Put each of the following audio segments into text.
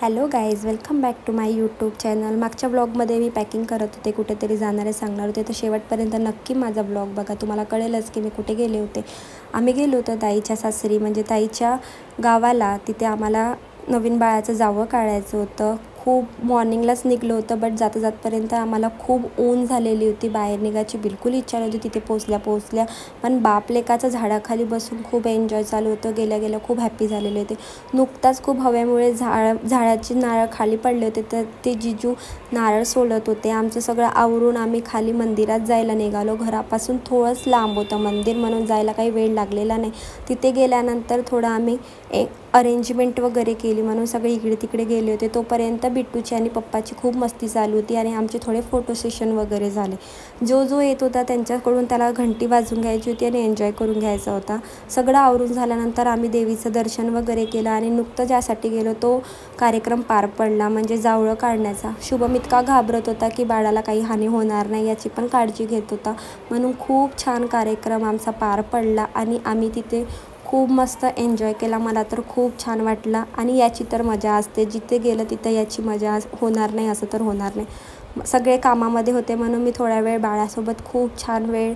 Hello guys, welcome back to my YouTube channel. मागच्या ब्लॉगमध्ये मी packing करत होते, कुठेतरी जाणारे सांगणार होते, तर शेवटपर्यंत नक्की माझा ब्लॉग बघा. तुम्हाला कळेलच की मी कुठे गेले होते. आम्ही गेलो होतो ताईच्या सासरी, म्हणजे ताईच्या गावाला. तिथे आम्हाला नवीन बाळाचं जावं काढायचं होतं. खूप मॉर्निंगलाच निघलो होतं, बट जातापर्यंत आम्हाला खूप ऊन झालेली होती. बाहेर निघायची बिलकुल इच्छा नव्हती. तिथे पोचल्या पण बाप लेकाचं झाडाखाली बसून खूप एन्जॉय चालू होतं. गेल्या खूप हॅप्पी झालेले होते. नुकताच खूप हवेमुळे झाडाची नारळ खाली पडले होते, तर ते जिजू नारळ सोलत होते. आमचं सगळं आवरून आम्ही खाली मंदिरात जायला निघालो. घरापासून थोडंच लांब होतं मंदिर, म्हणून जायला काही वेळ लागलेला नाही. तिथे गेल्यानंतर थोडं आम्ही अरेंजमेंट वगैरे केली, म्हणून सगळे इकडे तिकडे गेले होते. तोपर्यंत बिट्टूची आणि पप्पाची खूप मस्ती चालू होती आणि आमचे थोडे फोटो सेशन वगैरे झाले. जो येत होता त्यांच्याकडून त्याला घंटी वाजून घ्यायची होती आणि एन्जॉय करून घ्यायचा होता. सगळं आवरून झाल्यानंतर आम्ही देवीचं दर्शन वगैरे केलं आणि नुकतं ज्यासाठी गेलो तो कार्यक्रम पार पडला, म्हणजे जावळं काढण्याचा. शुभम इतका घाबरत होता की बाळाला काही हानी होणार नाही याची पण काळजी घेत होता, म्हणून खूप छान कार्यक्रम आमचा पार पडला आणि आम्ही तिथे खूप मस्त एन्जॉय केला. मला तर खूप छान वाटलं आणि याची तर मजा असते. जिथे गेलं तिथं याची मजा होणार नाही असं तर होणार नाही. सगळे कामामध्ये होते, म्हणून मी थोड्या वेळ बाळासोबत खूप छान वेळ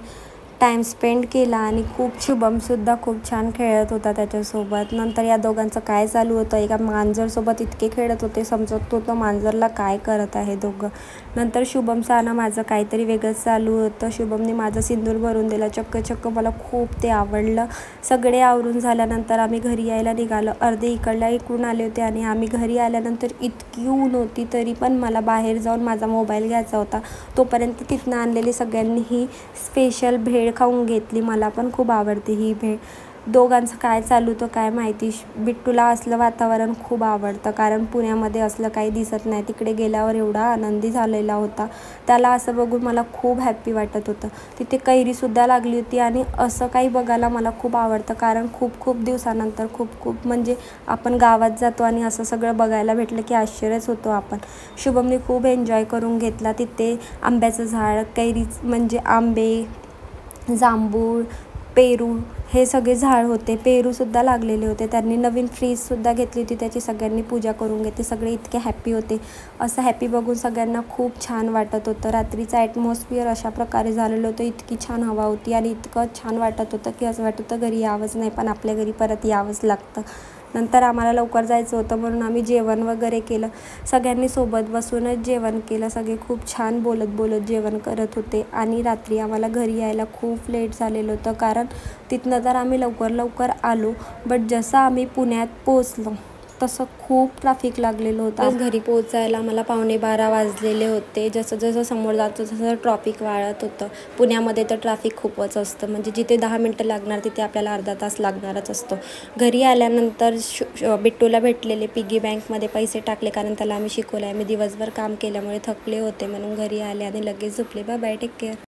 टाईम स्पेंड केला आणि खूप शुभमसुद्धा खूप छान खेळत होता त्याच्यासोबत. नंतर या दोघांचं काय चालू होतं, एका मांजरसोबत इतके खेळत होते, समजत होतं मांजरला काय करत आहे दोघं. नंतर शुभमचं आणि माझं काहीतरी वेगळंच चालू होतं. शुभमने माझं सिंदूर भरून दिलं चक्क. मला खूप ते आवडलं. सगळे आवरून झाल्यानंतर आम्ही घरी यायला निघालो. अर्धे इकडून आले होते आणि आम्ही घरी आल्यानंतर इतकी ऊन होती, तरी पण मला बाहेर जाऊन माझा मोबाईल घ्यायचा होता. तोपर्यंत तिथनं आणलेली सगळ्यांनी ही स्पेशल भेळ खाऊन घेतली. मला पण खूप आवडते ही भेळ. दोघांचं काय चालू होतं काय माहिती. बिट्टूला असलं वातावरण खूप आवडतं, कारण पुण्यामध्ये असलं काही दिसत नाही. तिकडे गेल्यावर एवढा आनंदी झालेला होता. त्याला असं बघून मला खूप हॅप्पी वाटत होतं. तिथे कैरीसुद्धा लागली होती आणि असं काही बघायला मला खूप आवडतं, कारण खूप दिवसानंतर खूप म्हणजे आपण गावात जातो आणि असं सगळं बघायला भेटलं की आश्चर्यच होतो आपण. शुभमने खूप एन्जॉय करून घेतला. तिथे आंब्याचं झाड, कैरी म्हणजे आंबे, जांभूळ, पेरू हे सगळे झाड होते. पेरूसुद्धा लागलेले होते. त्यांनी नवीन फ्रीजसुद्धा घेतली होती, त्याची सगळ्यांनी पूजा करून घेतली. सगळे इतके हॅप्पी होते. असं हॅप्पी बघून सगळ्यांना खूप छान वाटत होतं. रात्रीचं ॲटमॉस्फिअर अशा प्रकारे झालेलं होतं. इतकी छान हवा होती आणि इतकं छान वाटत होतं की असं वाटत होतं घरी यावंच नाही, पण आपल्या घरी परत यावंच लागतं. नंतर आम्हाला लवकर जायचं होतं, म्हणून आम्ही जेवण वगैरे केलं. सगळ्यांनी सोबत बसूनच जेवण केलं. सगळे खूप छान बोलत जेवण करत होते आणि रात्री आम्हाला घरी यायला खूप लेट झालेलं होतं, कारण तिथनं तर आम्ही लवकर आलो, बट जसं आम्ही पुण्यात पोचलो तसं खूप ट्रॅफिक लागलेलं होतं. घरी पोचायला मला 11:45 वाजलेले होते. जसं समोर जातो तसं ट्रॅफिक वाढत होतं. पुण्यामध्ये तर ट्रॅफिक खूपच असतं, म्हणजे जिथे 10 मिनटं लागणार तिथे आपल्याला अर्धा तास लागणारच असतो. घरी आल्यानंतर बिट्टूला भेटलेले पिगी बँकमध्ये पैसे टाकले, कारण त्याला आम्ही शिकवलं आहे. मी दिवसभर काम केल्यामुळे थकले होते, म्हणून घरी आले आणि लगेच झोपले. Bye take care.